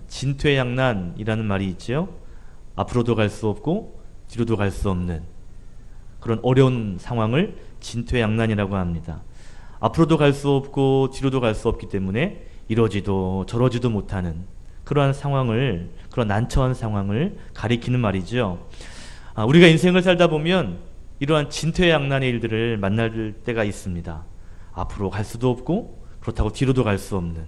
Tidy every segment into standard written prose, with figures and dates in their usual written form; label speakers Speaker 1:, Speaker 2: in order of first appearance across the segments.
Speaker 1: 진퇴양난이라는 말이 있죠. 앞으로도 갈 수 없고 뒤로도 갈 수 없는 그런 어려운 상황을 진퇴양난이라고 합니다. 앞으로도 갈 수 없고 뒤로도 갈 수 없기 때문에 이러지도 저러지도 못하는 그러한 상황을, 그런 난처한 상황을 가리키는 말이죠. 우리가 인생을 살다 보면 이러한 진퇴양난의 일들을 만날 때가 있습니다. 앞으로 갈 수도 없고 그렇다고 뒤로도 갈 수 없는,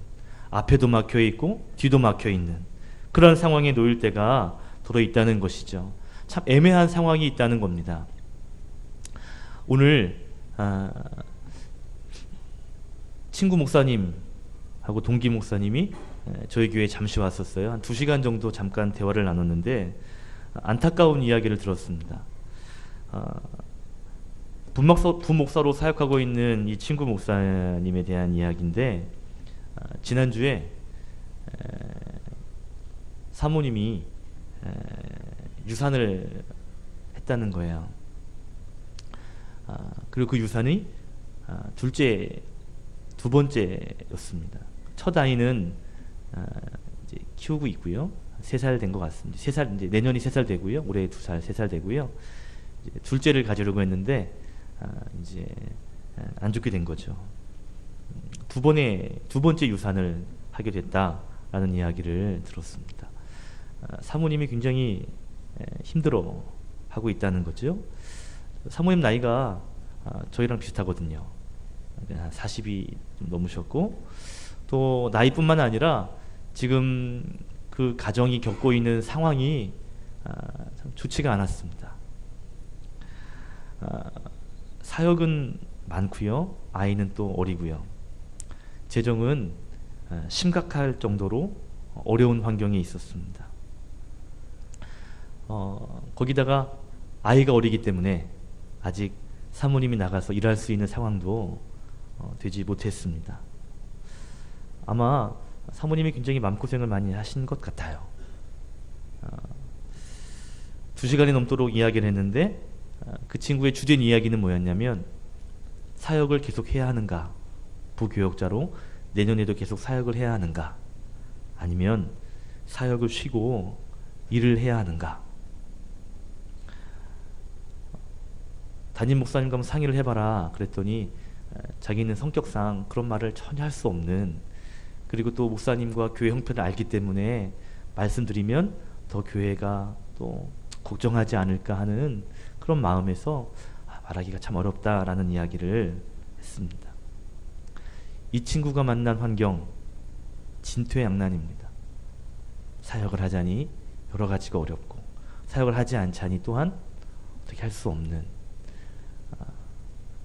Speaker 1: 앞에도 막혀 있고 뒤도 막혀 있는 그런 상황에 놓일 때가 더러 있다는 것이죠. 참 애매한 상황이 있다는 겁니다. 오늘 친구 목사님하고 동기 목사님이 저희 교회에 잠시 왔었어요. 한 2시간 정도 잠깐 대화를 나눴는데 안타까운 이야기를 들었습니다. 부목사로 사역하고 있는 이 친구 목사님에 대한 이야기인데, 지난주에 사모님이 유산을 했다는 거예요. 그리고 그 유산이 두 번째였습니다. 첫 아이는 이제 키우고 있고요. 3살 된 것 같습니다. 3살, 이제 내년이 3살 되고요. 올해 2살, 3살 되고요. 이제 둘째를 가지려고 했는데 이제 안 죽게 된 거죠. 두 번째 유산을 하게 됐다라는 이야기를 들었습니다. 사모님이 굉장히 힘들어 하고 있다는 거죠. 사모님 나이가 저희랑 비슷하거든요. 한 40이 좀 넘으셨고, 또 나이뿐만 아니라 지금 그 가정이 겪고 있는 상황이 참 좋지가 않았습니다. 사역은 많고요. 아이는 또 어리고요. 재정은 심각할 정도로 어려운 환경에 있었습니다. 거기다가 아이가 어리기 때문에 아직 사모님이 나가서 일할 수 있는 상황도 되지 못했습니다. 아마 사모님이 굉장히 마음고생을 많이 하신 것 같아요. 2시간이 넘도록 이야기를 했는데 그 친구의 주된 이야기는 뭐였냐면, 사역을 계속 해야 하는가, 부교역자로 내년에도 계속 사역을 해야 하는가, 아니면 사역을 쉬고 일을 해야 하는가. 담임 목사님과 한번 상의를 해봐라 그랬더니 자기는 성격상 그런 말을 전혀 할 수 없는, 그리고 또 목사님과 교회 형편을 알기 때문에 말씀드리면 더 교회가 또 걱정하지 않을까 하는 그런 마음에서 말하기가 참 어렵다라는 이야기를 했습니다. 이 친구가 만난 환경, 진퇴양난입니다. 사역을 하자니 여러 가지가 어렵고, 사역을 하지 않자니 또한 어떻게 할 수 없는,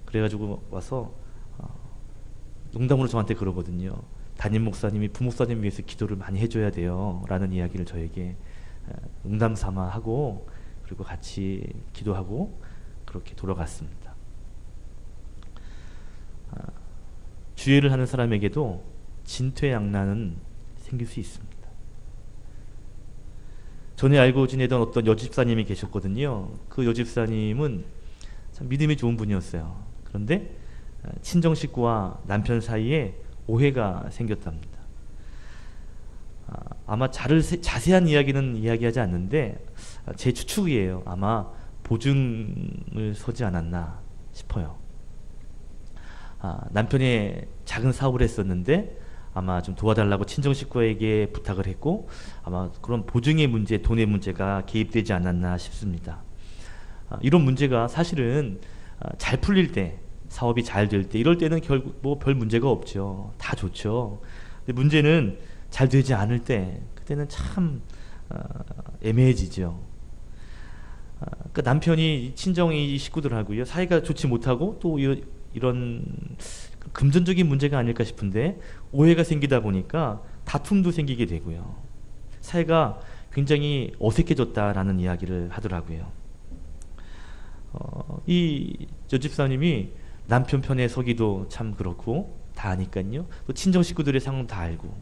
Speaker 1: 그래가지고 와서 농담으로 저한테 그러거든요. 담임 목사님이 부목사님 위해서 기도를 많이 해줘야 돼요 라는 이야기를 저에게 농담 삼아 하고, 그리고 같이 기도하고 그렇게 돌아갔습니다. 주일을 하는 사람에게도 진퇴양난은 생길 수 있습니다. 전에 알고 지내던 어떤 여집사님이 계셨거든요. 그 여집사님은 참 믿음이 좋은 분이었어요. 그런데 친정 식구와 남편 사이에 오해가 생겼답니다. 아마 자세한 이야기는 이야기하지 않는데 제 추측이에요. 아마 보증을 서지 않았나 싶어요. 남편이 작은 사업을 했었는데 아마 좀 도와달라고 친정 식구에게 부탁을 했고, 아마 그런 보증의 문제, 돈의 문제가 개입되지 않았나 싶습니다. 이런 문제가 사실은 잘 풀릴 때, 사업이 잘 될 때, 이럴 때는 결국 뭐 별 문제가 없죠. 다 좋죠. 근데 문제는 잘 되지 않을 때, 그때는 참 애매해지죠. 그러니까 남편이 친정이 식구들하고요 사이가 좋지 못하고, 또 이런 금전적인 문제가 아닐까 싶은데 오해가 생기다 보니까 다툼도 생기게 되고요. 사이가 굉장히 어색해졌다라는 이야기를 하더라고요. 이 여집사님이 남편 편에 서기도 참 그렇고 다 아니까요. 또 친정 식구들의 상황 다 알고.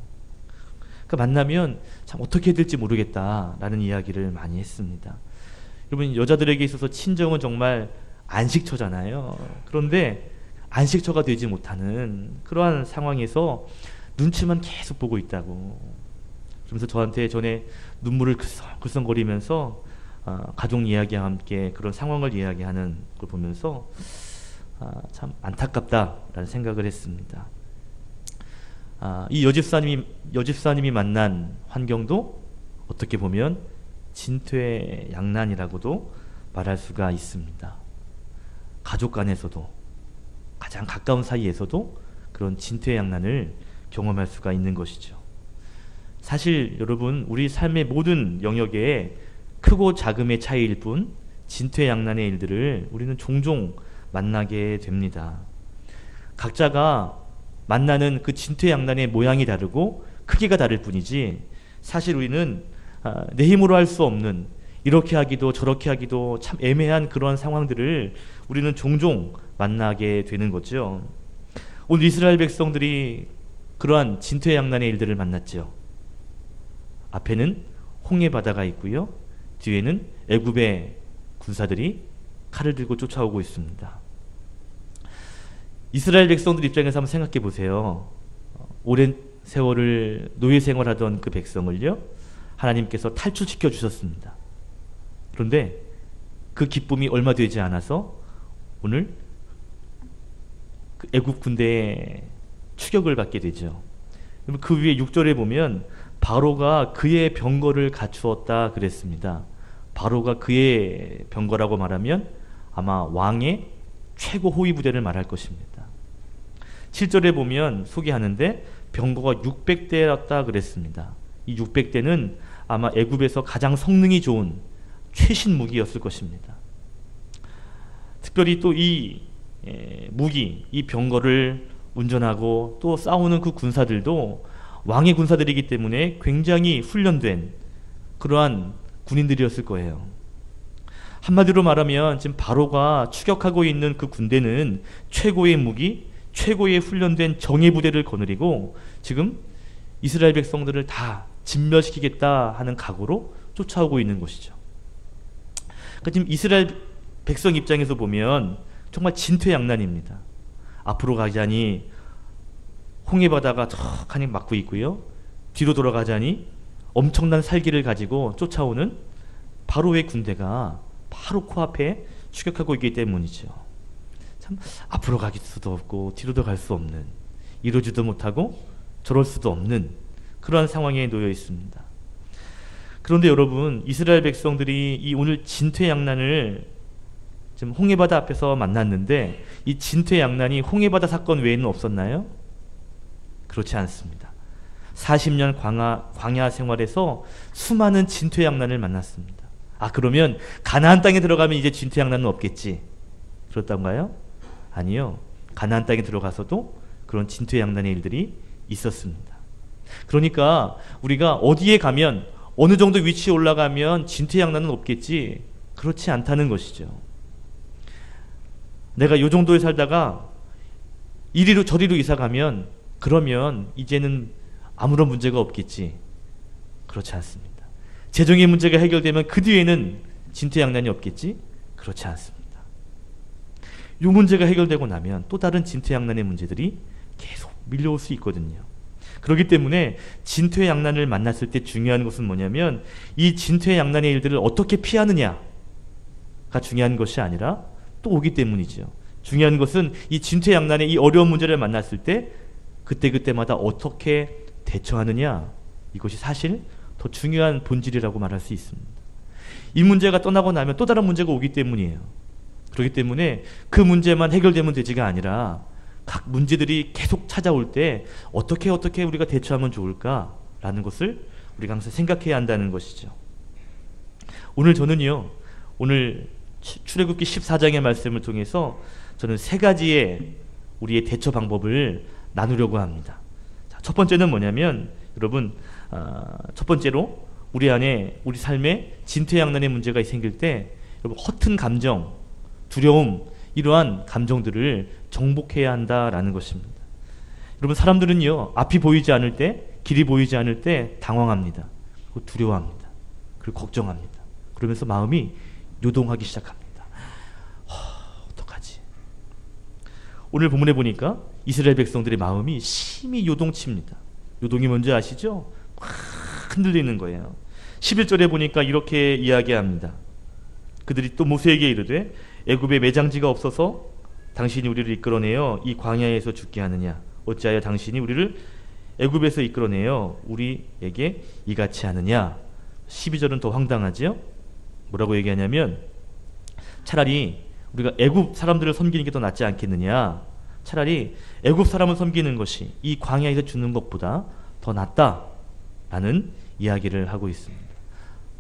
Speaker 1: 그러니까 만나면 참 어떻게 해야 될지 모르겠다라는 이야기를 많이 했습니다. 여러분, 여자들에게 있어서 친정은 정말 안식처잖아요. 그런데 안식처가 되지 못하는 그러한 상황에서 눈치만 계속 보고 있다고. 그러면서 저한테 전에 눈물을 글썽글썽거리면서 가족 이야기와 함께 그런 상황을 이야기하는 걸 보면서 참 안타깝다라는 생각을 했습니다. 이 여집사님이 만난 환경도 어떻게 보면 진퇴양난이라고도 말할 수가 있습니다. 가족 간에서도, 가장 가까운 사이에서도 그런 진퇴양난을 경험할 수가 있는 것이죠. 사실 여러분, 우리 삶의 모든 영역에 크고 작음의 차이일 뿐 진퇴양난의 일들을 우리는 종종 만나게 됩니다. 각자가 만나는 그 진퇴양난의 모양이 다르고 크기가 다를 뿐이지, 사실 우리는 내 힘으로 할 수 없는, 이렇게 하기도 저렇게 하기도 참 애매한 그런 상황들을 우리는 종종 만나게 되는 거죠. 오늘 이스라엘 백성들이 그러한 진퇴양난의 일들을 만났죠. 앞에는 홍해 바다가 있고요, 뒤에는 애굽의 군사들이 칼을 들고 쫓아오고 있습니다. 이스라엘 백성들 입장에서 한번 생각해 보세요. 오랜 세월을 노예 생활하던 그 백성을요, 하나님께서 탈출시켜 주셨습니다. 그런데 그 기쁨이 얼마 되지 않아서 오늘 그 애굽 군대의 추격을 받게 되죠. 그 위에 6절에 보면 바로가 그의 병거를 갖추었다 그랬습니다. 바로가 그의 병거라고 말하면 아마 왕의 최고 호위 부대를 말할 것입니다. 7절에 보면 소개하는데 병거가 600대였다 그랬습니다. 이 600대는 아마 애굽에서 가장 성능이 좋은 최신 무기였을 것입니다. 특별히 또 이 무기, 이 병거를 운전하고 또 싸우는 그 군사들도 왕의 군사들이기 때문에 굉장히 훈련된 그러한 군인들이었을 거예요. 한마디로 말하면 지금 바로가 추격하고 있는 그 군대는 최고의 무기, 최고의 훈련된 정예 부대를 거느리고 지금 이스라엘 백성들을 다 진멸시키겠다 하는 각오로 쫓아오고 있는 것이죠. 그러니까 지금 이스라엘 백성 입장에서 보면 정말 진퇴양난입니다. 앞으로 가자니 홍해 바다가 턱하니 막고 있고요, 뒤로 돌아가자니 엄청난 살기를 가지고 쫓아오는 바로의 군대가 바로 코앞에 추격하고 있기 때문이죠. 참 앞으로 갈 수도 없고 뒤로도 갈 수 없는, 이러지도 못하고 저럴 수도 없는 그러한 상황에 놓여 있습니다. 그런데 여러분, 이스라엘 백성들이 이 오늘 진퇴양난을 지금 홍해바다 앞에서 만났는데 이 진퇴양난이 홍해바다 사건 외에는 없었나요? 그렇지 않습니다. 40년 광야 생활에서 수많은 진퇴양난을 만났습니다. 그러면 가나안 땅에 들어가면 이제 진퇴양난은 없겠지, 그렇던가요? 아니요. 가나안 땅에 들어가서도 그런 진퇴양난의 일들이 있었습니다. 그러니까 우리가 어디에 가면, 어느 정도 위치에 올라가면 진퇴양난은 없겠지, 그렇지 않다는 것이죠. 내가 요 정도에 살다가 이리로 저리로 이사 가면 그러면 이제는 아무런 문제가 없겠지, 그렇지 않습니다. 재정의 문제가 해결되면 그 뒤에는 진퇴양난이 없겠지, 그렇지 않습니다. 이 문제가 해결되고 나면 또 다른 진퇴양난의 문제들이 계속 밀려올 수 있거든요. 그렇기 때문에 진퇴양난을 만났을 때 중요한 것은 뭐냐면 이 진퇴양난의 일들을 어떻게 피하느냐가 중요한 것이 아니라 또 오기 때문이죠. 중요한 것은 이 진퇴양난의 이 어려운 문제를 만났을 때 그때그때마다 어떻게 대처하느냐, 이것이 사실 더 중요한 본질이라고 말할 수 있습니다. 이 문제가 떠나고 나면 또 다른 문제가 오기 때문이에요. 그렇기 때문에 그 문제만 해결되면 되지가 아니라 각 문제들이 계속 찾아올 때 어떻게 우리가 대처하면 좋을까라는 것을 우리가 항상 생각해야 한다는 것이죠. 오늘 저는요, 오늘 출애굽기 14장의 말씀을 통해서 저는 세 가지의 우리의 대처 방법을 나누려고 합니다. 자, 첫 번째는 뭐냐면 여러분, 첫 번째로 우리 안에, 우리 삶에 진퇴양난의 문제가 생길 때 여러분, 허튼 감정, 두려움, 이러한 감정들을 정복해야 한다라는 것입니다. 여러분, 사람들은요, 앞이 보이지 않을 때, 길이 보이지 않을 때 당황합니다. 그리고 두려워합니다. 그리고 걱정합니다. 그러면서 마음이 요동하기 시작합니다. 어떡하지? 오늘 본문에 보니까 이스라엘 백성들의 마음이 심히 요동칩니다. 요동이 뭔지 아시죠? 흔들리는 거예요. 11절에 보니까 이렇게 이야기합니다. 그들이 또 모세에게 이르되 애굽에 매장지가 없어서 당신이 우리를 이끌어내어 이 광야에서 죽게 하느냐? 어찌하여 당신이 우리를 애굽에서 이끌어내어 우리에게 이같이 하느냐? 12절은 더 황당하죠? 뭐라고 얘기하냐면 차라리 우리가 애굽 사람들을 섬기는 게 더 낫지 않겠느냐? 차라리 애굽 사람을 섬기는 것이 이 광야에서 죽는 것보다 더 낫다라는 이야기를 하고 있습니다.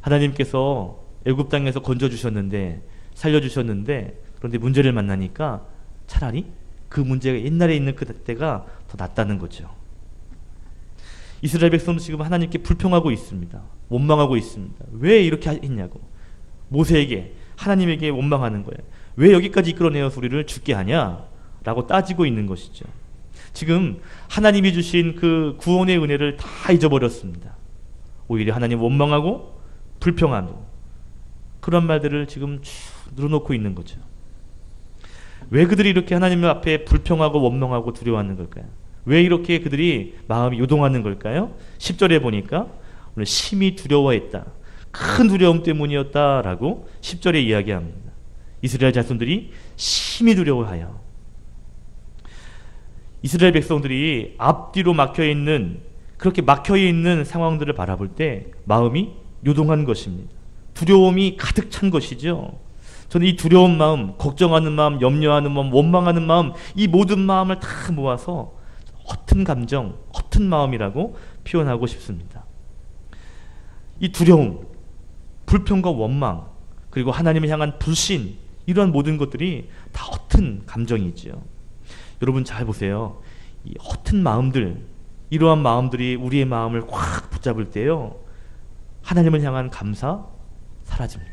Speaker 1: 하나님께서 애굽 땅에서 건져주셨는데 살려주셨는데 그런데 문제를 만나니까 차라리 그 문제가 옛날에 있는 그 때가 더 낫다는 거죠. 이스라엘 백성도 지금 하나님께 불평하고 있습니다. 원망하고 있습니다. 왜 이렇게 했냐고. 모세에게 하나님에게 원망하는 거예요. 왜 여기까지 이끌어내어서 우리를 죽게 하냐? 라고 따지고 있는 것이죠. 지금 하나님이 주신 그 구원의 은혜를 다 잊어버렸습니다. 오히려 하나님 원망하고 불평하고 그런 말들을 지금 쭉 늘어놓고 있는 거죠. 왜 그들이 이렇게 하나님 앞에 불평하고 원망하고 두려워하는 걸까요? 왜 이렇게 그들이 마음이 요동하는 걸까요? 10절에 보니까 오늘 심히 두려워했다. 큰 두려움 때문이었다라고 10절에 이야기합니다. 이스라엘 자손들이 심히 두려워하여 이스라엘 백성들이 앞뒤로 막혀있는 그렇게 막혀있는 상황들을 바라볼 때 마음이 요동한 것입니다. 두려움이 가득 찬 것이죠. 저는 이 두려운 마음, 걱정하는 마음, 염려하는 마음, 원망하는 마음 이 모든 마음을 다 모아서 허튼 감정, 허튼 마음이라고 표현하고 싶습니다. 이 두려움, 불평과 원망, 그리고 하나님을 향한 불신 이러한 모든 것들이 다 허튼 감정이지요. 여러분 잘 보세요. 이 허튼 마음들, 이러한 마음들이 우리의 마음을 확 붙잡을 때요. 하나님을 향한 감사 사라집니다.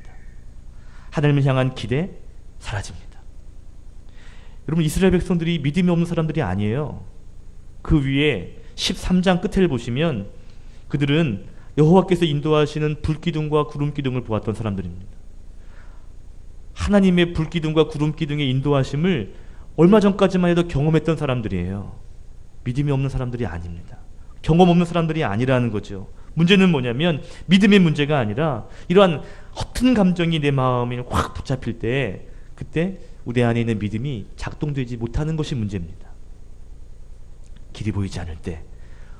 Speaker 1: 하나님을 향한 기대 사라집니다. 여러분 이스라엘 백성들이 믿음이 없는 사람들이 아니에요. 그 위에 13장 끝을 보시면 그들은 여호와께서 인도하시는 불기둥과 구름기둥을 보았던 사람들입니다. 하나님의 불기둥과 구름기둥의 인도하심을 얼마 전까지만 해도 경험했던 사람들이에요. 믿음이 없는 사람들이 아닙니다. 경험 없는 사람들이 아니라는 거죠. 문제는 뭐냐면 믿음의 문제가 아니라 이러한 허튼 감정이 내 마음에 확 붙잡힐 때 그때 우리 안에 있는 믿음이 작동되지 못하는 것이 문제입니다. 길이 보이지 않을 때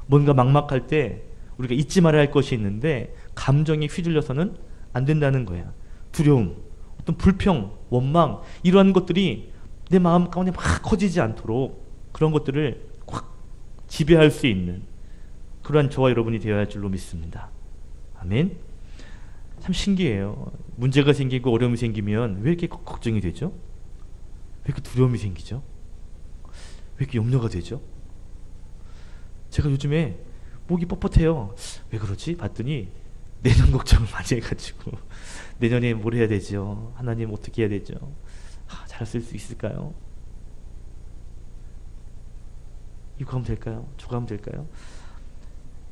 Speaker 1: 뭔가 막막할 때 우리가 잊지 말아야 할 것이 있는데 감정이 휘둘려서는 안 된다는 거야. 두려움, 어떤 불평, 원망 이러한 것들이 내 마음 가운데 막 커지지 않도록 그런 것들을 확 지배할 수 있는 그러한 저와 여러분이 되어야 할 줄로 믿습니다. 아멘. 참 신기해요. 문제가 생기고 어려움이 생기면 왜 이렇게 걱정이 되죠? 왜 이렇게 두려움이 생기죠? 왜 이렇게 염려가 되죠? 제가 요즘에 목이 뻣뻣해요. 왜 그러지? 봤더니 내년 걱정을 많이 해가지고 내년에 뭘 해야 되죠? 하나님 어떻게 해야 되죠? 잘 쓸 수 있을까요? 이거 하면 될까요? 저거 하면 될까요?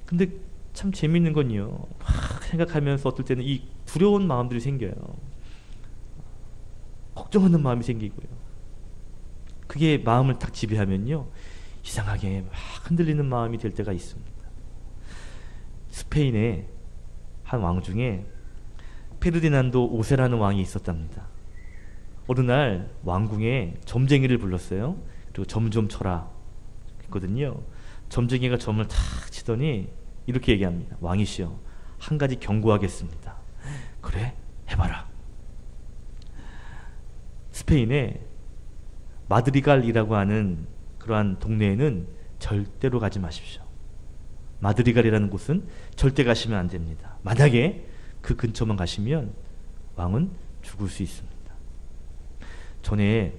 Speaker 1: 근데 참 재밌는 건요. 막 생각하면서 어떨 때는 이 두려운 마음들이 생겨요. 걱정하는 마음이 생기고요. 그게 마음을 딱 지배하면요. 이상하게 막 흔들리는 마음이 될 때가 있습니다. 스페인의 한 왕 중에 페르디난도 5세라는 왕이 있었답니다. 어느 날 왕궁에 점쟁이를 불렀어요. 그리고 점 좀 쳐라 했거든요. 점쟁이가 점을 탁 치더니 이렇게 얘기합니다. 왕이시여, 한 가지 경고하겠습니다. 그래? 해봐라. 스페인의 마드리갈이라고 하는 그러한 동네에는 절대로 가지 마십시오. 마드리갈이라는 곳은 절대 가시면 안 됩니다. 만약에 그 근처만 가시면 왕은 죽을 수 있습니다. 전에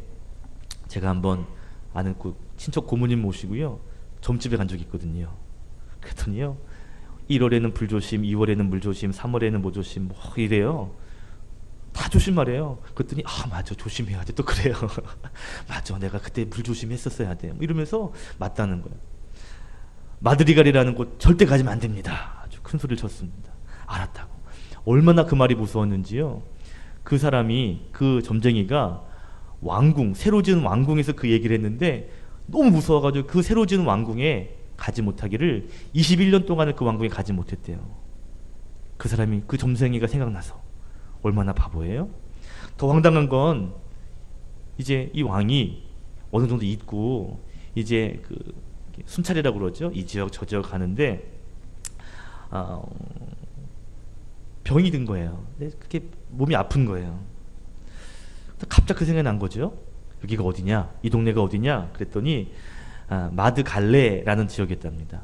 Speaker 1: 제가 한번 아는 친척 고모님 모시고요. 점집에 간 적이 있거든요. 그랬더니요. 1월에는 불조심, 2월에는 물조심, 3월에는 뭐조심 뭐 이래요. 다 조심하래요. 그랬더니 맞아 조심해야 돼. 또 그래요. 맞아 내가 그때 불조심했었어야 돼. 뭐 이러면서 맞다는 거예요. 마드리갈이라는 곳 절대 가지면 안 됩니다. 아주 큰 소리를 쳤습니다. 알았다고. 얼마나 그 말이 무서웠는지요. 그 사람이 그 점쟁이가 왕궁 새로 지은 왕궁에서 그 얘기를 했는데 너무 무서워가지고 그 새로 지은 왕궁에 가지 못하기를 21년 동안을 그 왕궁에 가지 못했대요. 그 사람이 그 점쟁이가 생각나서 얼마나 바보예요? 더 황당한 건 이제 이 왕이 어느 정도 있고 이제 그 순찰이라고 그러죠. 이 지역 저 지역 가는데 병이 든 거예요. 그게 몸이 아픈 거예요. 갑자기 그 생각이 난 거죠. 여기가 어디냐? 이 동네가 어디냐? 그랬더니 마드 갈레라는 지역이었답니다.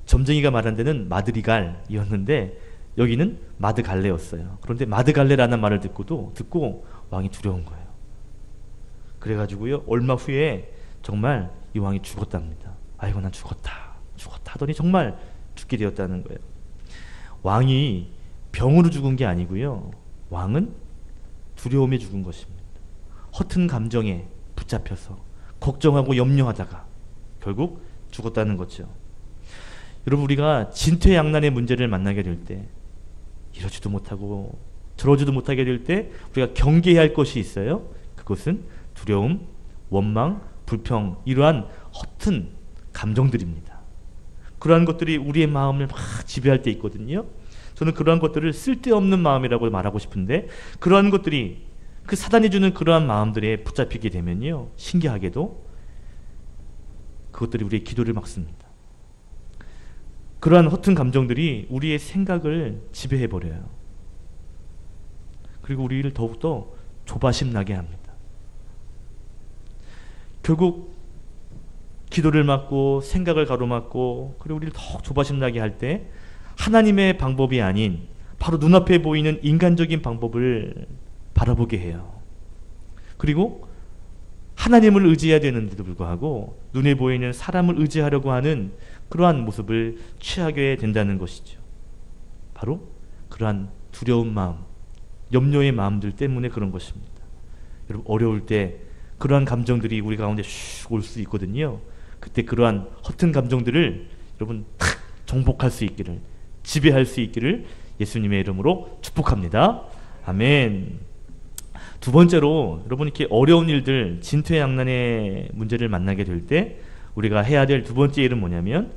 Speaker 1: 점쟁이가 말한 데는 마드리갈이었는데 여기는 마드 갈레였어요. 그런데 마드 갈레라는 말을 듣고 왕이 두려운 거예요. 그래가지고요, 얼마 후에 정말 이 왕이 죽었답니다. 아이고 난 죽었다 하더니 정말 죽게 되었다는 거예요. 왕이 병으로 죽은 게 아니고요, 왕은 두려움에 죽은 것입니다. 허튼 감정에 붙잡혀서 걱정하고 염려하다가 결국 죽었다는 거죠. 여러분, 우리가 진퇴양난의 문제를 만나게 될 때, 이러지도 못하고 저러지도 못하게 될 때 우리가 경계해야 할 것이 있어요. 그것은 두려움, 원망, 불평, 이러한 허튼 감정들입니다. 그러한 것들이 우리의 마음을 막 지배할 때 있거든요. 저는 그러한 것들을 쓸데없는 마음이라고 말하고 싶은데, 그러한 것들이, 그 사단이 주는 그러한 마음들에 붙잡히게 되면요, 신기하게도 그것들이 우리의 기도를 막습니다. 그러한 허튼 감정들이 우리의 생각을 지배해버려요. 그리고 우리를 더욱더 조바심 나게 합니다. 결국 기도를 막고 생각을 가로막고, 그리고 우리를 더욱 조바심 나게 할 때 하나님의 방법이 아닌 바로 눈앞에 보이는 인간적인 방법을 바라보게 해요. 그리고 하나님을 의지해야 되는데도 불구하고 눈에 보이는 사람을 의지하려고 하는 그러한 모습을 취하게 된다는 것이죠. 바로 그러한 두려운 마음, 염려의 마음들 때문에 그런 것입니다. 여러분, 어려울 때 그러한 감정들이 우리 가운데 슉 올 수 있거든요. 그때 그러한 허튼 감정들을 여러분 탁 정복할 수 있기를, 지배할 수 있기를 예수님의 이름으로 축복합니다. 아멘. 두 번째로, 여러분, 이렇게 어려운 일들, 진퇴양난의 문제를 만나게 될 때 우리가 해야 될 두 번째 일은 뭐냐면,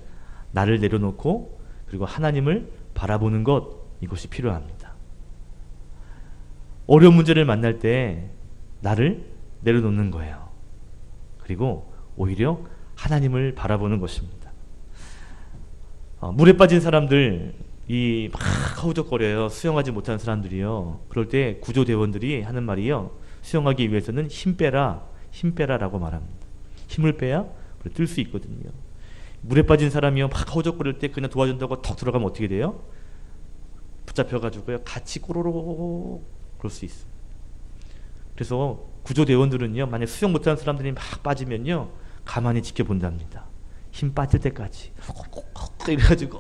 Speaker 1: 나를 내려놓고 그리고 하나님을 바라보는 것, 이것이 필요합니다. 어려운 문제를 만날 때 나를 내려놓는 거예요. 그리고 오히려 하나님을 바라보는 것입니다. 물에 빠진 사람들, 막 허우적거려요. 수영하지 못하는 사람들이요. 그럴 때 구조대원들이 하는 말이요, 수영하기 위해서는 힘 빼라라고 말합니다. 힘을 빼야 뜰 수 있거든요. 물에 빠진 사람이요, 막 허우적거릴 때 그냥 도와준다고 턱 들어가면 어떻게 돼요? 붙잡혀가지고요, 같이 꼬로록 그럴 수 있어요. 그래서 구조대원들은요, 만약 수영 못하는 사람들이 막 빠지면요, 가만히 지켜본답니다. 힘 빠질 때까지 이래가지고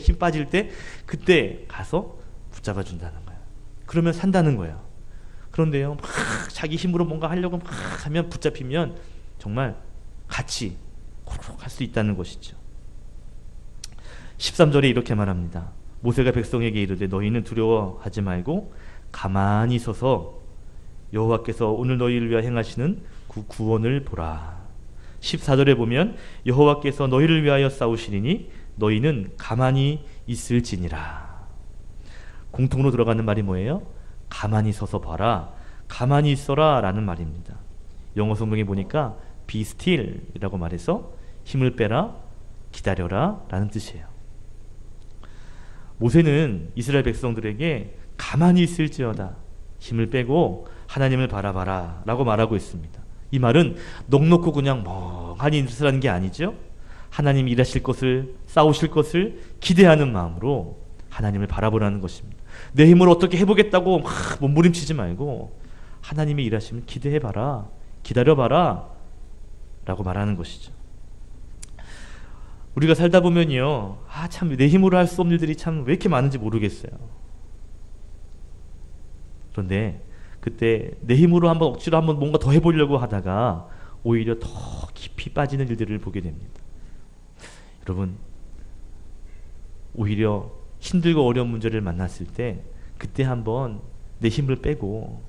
Speaker 1: 힘 빠질 때 그때 가서 붙잡아 준다는 거예요. 그러면 산다는 거예요. 그런데요, 막 자기 힘으로 뭔가 하려고 막 하면 붙잡히면 정말 같이 할 수 있다는 것이죠. 13절에 이렇게 말합니다. 모세가 백성에게 이르되 너희는 두려워하지 말고 가만히 서서 여호와께서 오늘 너희를 위하여 행하시는 그 구원을 보라. 14절에 보면 여호와께서 너희를 위하여 싸우시리니 너희는 가만히 있을지니라. 공통으로 들어가는 말이 뭐예요? 가만히 서서 봐라, 가만히 있어라 라는 말입니다. 영어 성경에 보니까 be still 이라고 말해서 힘을 빼라, 기다려라 라는 뜻이에요. 모세는 이스라엘 백성들에게 가만히 있을지어다, 힘을 빼고 하나님을 바라봐라 라고 말하고 있습니다. 이 말은 넋놓고 그냥 멍하니 있으라는 게 아니죠. 하나님이 일하실 것을, 싸우실 것을 기대하는 마음으로 하나님을 바라보라는 것입니다. 내 힘으로 어떻게 해보겠다고 막 몸부림치지 말고 하나님의 일하심을 기대해봐라, 기다려봐라 라고 말하는 것이죠. 우리가 살다 보면요, 참 내 힘으로 할 수 없는 일들이 참 왜 이렇게 많은지 모르겠어요. 그런데 그때 내 힘으로 한번 억지로 한번 뭔가 더 해보려고 하다가 오히려 더 깊이 빠지는 일들을 보게 됩니다. 여러분, 오히려 힘들고 어려운 문제를 만났을 때 그때 한번 내 힘을 빼고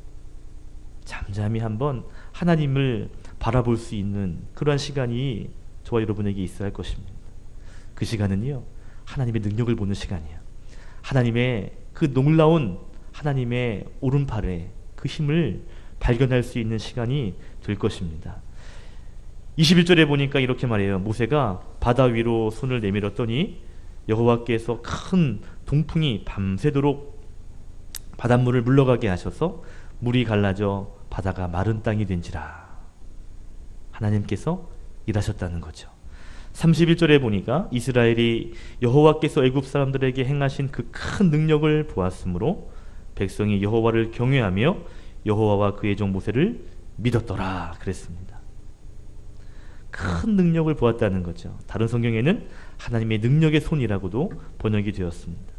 Speaker 1: 잠잠히 한번 하나님을 바라볼 수 있는 그러한 시간이 저와 여러분에게 있어야 할 것입니다. 그 시간은요, 하나님의 능력을 보는 시간이에요. 하나님의 그 놀라운 하나님의 오른팔에 그 힘을 발견할 수 있는 시간이 될 것입니다. 21절에 보니까 이렇게 말해요. 모세가 바다 위로 손을 내밀었더니 여호와께서 큰 동풍이 밤새도록 바닷물을 물러가게 하셔서 물이 갈라져 바다가 마른 땅이 된지라. 하나님께서 일하셨다는 거죠. 31절에 보니까 이스라엘이 여호와께서 애굽 사람들에게 행하신 그 큰 능력을 보았으므로 백성이 여호와를 경외하며 여호와와 그의 종 모세를 믿었더라 그랬습니다. 큰 능력을 보았다는 거죠. 다른 성경에는 하나님의 능력의 손이라고도 번역이 되었습니다.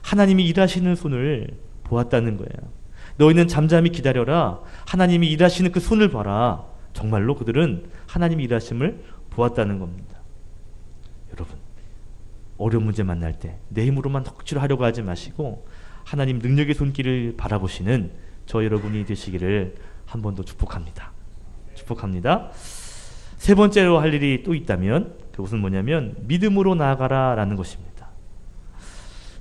Speaker 1: 하나님이 일하시는 손을 보았다는 거예요. 너희는 잠잠히 기다려라. 하나님이 일하시는 그 손을 봐라. 정말로 그들은 하나님이 일하심을 보았다는 겁니다. 여러분, 어려운 문제 만날 때 내 힘으로만 억지로 하려고 하지 마시고 하나님 능력의 손길을 바라보시는 저 여러분이 되시기를 한 번 더 축복합니다. 축복합니다. 세 번째로 할 일이 또 있다면 그것은 뭐냐면 믿음으로 나아가라 라는 것입니다.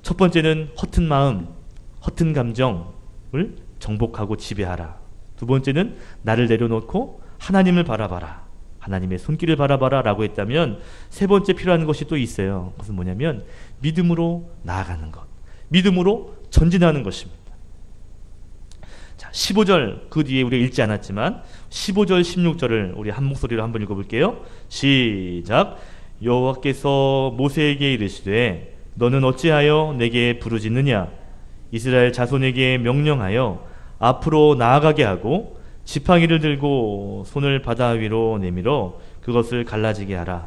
Speaker 1: 첫 번째는 허튼 마음, 허튼 감정을 정복하고 지배하라. 두 번째는 나를 내려놓고 하나님을 바라봐라. 하나님의 손길을 바라봐라 라고 했다면 세 번째 필요한 것이 또 있어요. 그것은 뭐냐면 믿음으로 나아가는 것, 믿음으로 전진하는 것입니다. 자, 15절 그 뒤에 우리가 읽지 않았지만 15절 16절을 우리 한 목소리로 한번 읽어볼게요. 시작. 여호와께서 모세에게 이르시되 너는 어찌하여 내게 부르짖느냐. 이스라엘 자손에게 명령하여 앞으로 나아가게 하고 지팡이를 들고 손을 바다 위로 내밀어 그것을 갈라지게 하라.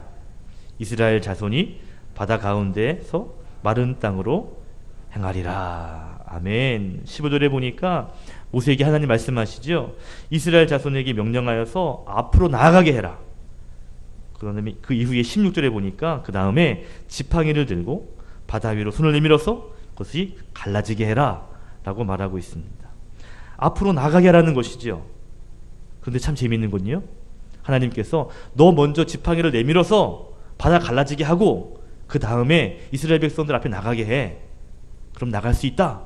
Speaker 1: 이스라엘 자손이 바다 가운데서 마른 땅으로 행하리라. 아멘. 15절에 보니까 모세에게 하나님 말씀하시죠. 이스라엘 자손에게 명령하여서 앞으로 나아가게 해라. 그다음에 그 이후에 16절에 보니까 그 다음에 지팡이를 들고 바다 위로 손을 내밀어서 그것이 갈라지게 해라 라고 말하고 있습니다. 앞으로 나가게 하라는 것이죠. 그런데 참 재미있는 건요, 하나님께서 너 먼저 지팡이를 내밀어서 바다 갈라지게 하고 그 다음에 이스라엘 백성들 앞에 나가게 해. 그럼 나갈 수 있다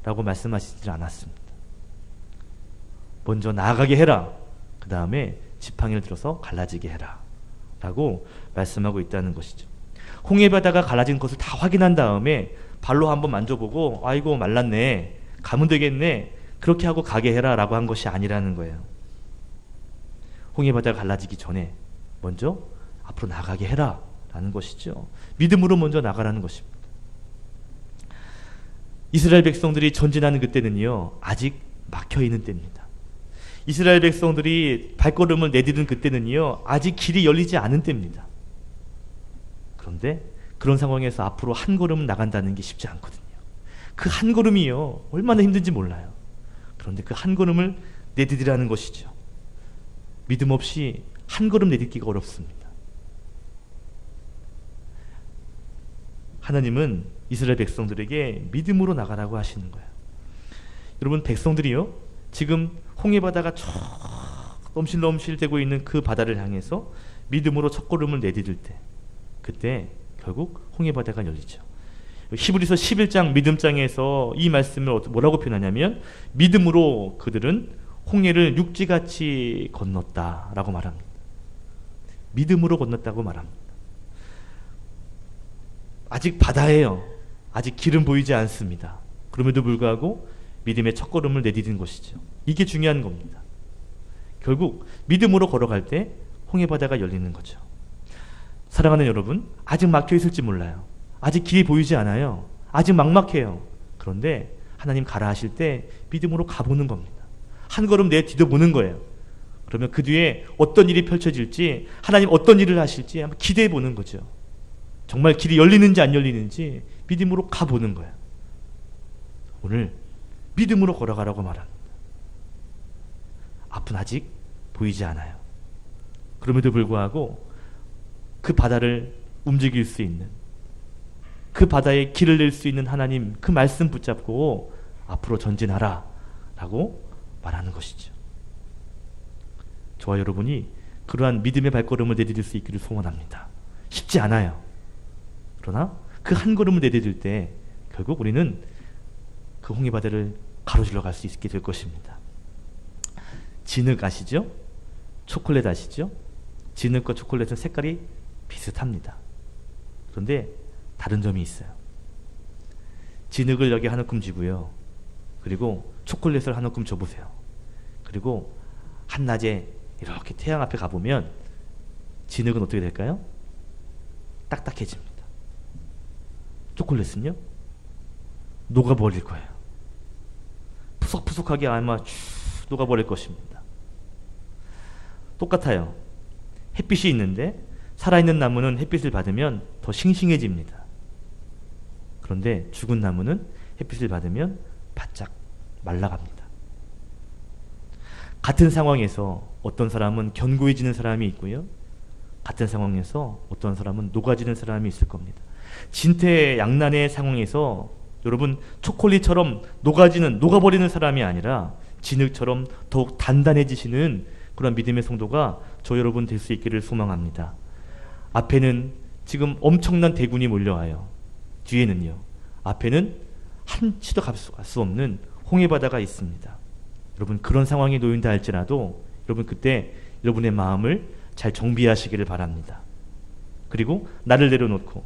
Speaker 1: 라고 말씀하시지 않았습니다. 먼저 나아가게 해라. 그 다음에 지팡이를 들어서 갈라지게 해라 라고 말씀하고 있다는 것이죠. 홍해바다가 갈라진 것을 다 확인한 다음에 발로 한번 만져보고 아이고 말랐네, 가면 되겠네, 그렇게 하고 가게 해라 라고 한 것이 아니라는 거예요. 홍해바다가 갈라지기 전에 먼저 앞으로 나가게 해라 라는 것이죠. 믿음으로 먼저 나가라는 것입니다. 이스라엘 백성들이 전진하는 그때는요, 아직 막혀있는 때입니다. 이스라엘 백성들이 발걸음을 내디딘 그때는요, 아직 길이 열리지 않은 때입니다. 그런데 그런 상황에서 앞으로 한 걸음 나간다는 게 쉽지 않거든요. 그 한 걸음이요, 얼마나 힘든지 몰라요. 그런데 그 한 걸음을 내디디라는 것이죠. 믿음 없이 한 걸음 내딛기가 어렵습니다. 하나님은 이스라엘 백성들에게 믿음으로 나가라고 하시는 거예요. 여러분, 백성들이요, 지금 홍해바다가 쭉 넘실넘실 되고 있는 그 바다를 향해서 믿음으로 첫걸음을 내디딜 때, 그때 결국 홍해바다가 열리죠. 히브리서 11장 믿음장에서 이 말씀을 뭐라고 표현하냐면 믿음으로 그들은 홍해를 육지같이 건넜다 라고 말합니다. 믿음으로 건넜다고 말합니다. 아직 바다예요. 아직 길은 보이지 않습니다. 그럼에도 불구하고 믿음의 첫걸음을 내디딘 것이죠. 이게 중요한 겁니다. 결국 믿음으로 걸어갈 때 홍해바다가 열리는 거죠. 사랑하는 여러분, 아직 막혀 있을지 몰라요. 아직 길이 보이지 않아요. 아직 막막해요. 그런데 하나님 가라 하실 때 믿음으로 가보는 겁니다. 한 걸음 뒤져보는 거예요. 그러면 그 뒤에 어떤 일이 펼쳐질지, 하나님 어떤 일을 하실지 한번 기대해 보는 거죠. 정말 길이 열리는지 안 열리는지 믿음으로 가보는 거예요. 오늘 믿음으로 걸어가라고 말합니다. 앞은 아직 보이지 않아요. 그럼에도 불구하고 그 바다를 움직일 수 있는, 그 바다에 길을 낼 수 있는 하나님 그 말씀 붙잡고 앞으로 전진하라 라고 말하는 것이죠. 저와 여러분이 그러한 믿음의 발걸음을 내디딜 수 있기를 소원합니다. 쉽지 않아요. 그러나 그 한 걸음을 내디딜 때 결국 우리는 그 홍해바다를 가로질러 갈 수 있게 될 것입니다. 진흙 아시죠? 초콜릿 아시죠? 진흙과 초콜릿은 색깔이 비슷합니다. 그런데 다른 점이 있어요. 진흙을 여기 한 움큼 쥐고요. 그리고 초콜릿을 한 움큼 줘보세요. 그리고 한낮에 이렇게 태양 앞에 가보면 진흙은 어떻게 될까요? 딱딱해집니다. 초콜릿은요? 녹아버릴 거예요. 푸석푸석하게 아마 쭉 녹아버릴 것입니다. 똑같아요. 햇빛이 있는데 살아있는 나무는 햇빛을 받으면 더 싱싱해집니다. 그런데 죽은 나무는 햇빛을 받으면 바짝 말라갑니다. 같은 상황에서 어떤 사람은 견고해지는 사람이 있고요. 같은 상황에서 어떤 사람은 녹아지는 사람이 있을 겁니다. 진퇴양난의 상황에서 여러분 초콜릿처럼 녹아버리는 사람이 아니라 진흙처럼 더욱 단단해지시는 그런 믿음의 성도가 저 여러분 될 수 있기를 소망합니다. 앞에는 지금 엄청난 대군이 몰려와요. 뒤에는요. 앞에는 한치도 갈 수 없는 홍해바다가 있습니다. 여러분 그런 상황에 놓인다 할지라도 여러분 그때 여러분의 마음을 잘 정비하시기를 바랍니다. 그리고 나를 내려놓고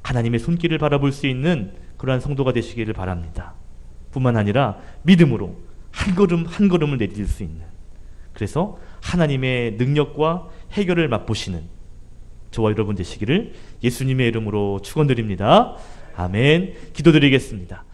Speaker 1: 하나님의 손길을 바라볼 수 있는 그러한 성도가 되시기를 바랍니다. 뿐만 아니라 믿음으로 한 걸음 한 걸음을 내딜 수 있는, 그래서 하나님의 능력과 해결을 맛보시는 저와 여러분 되시기를 예수님의 이름으로 축원드립니다. 아멘. 기도드리겠습니다.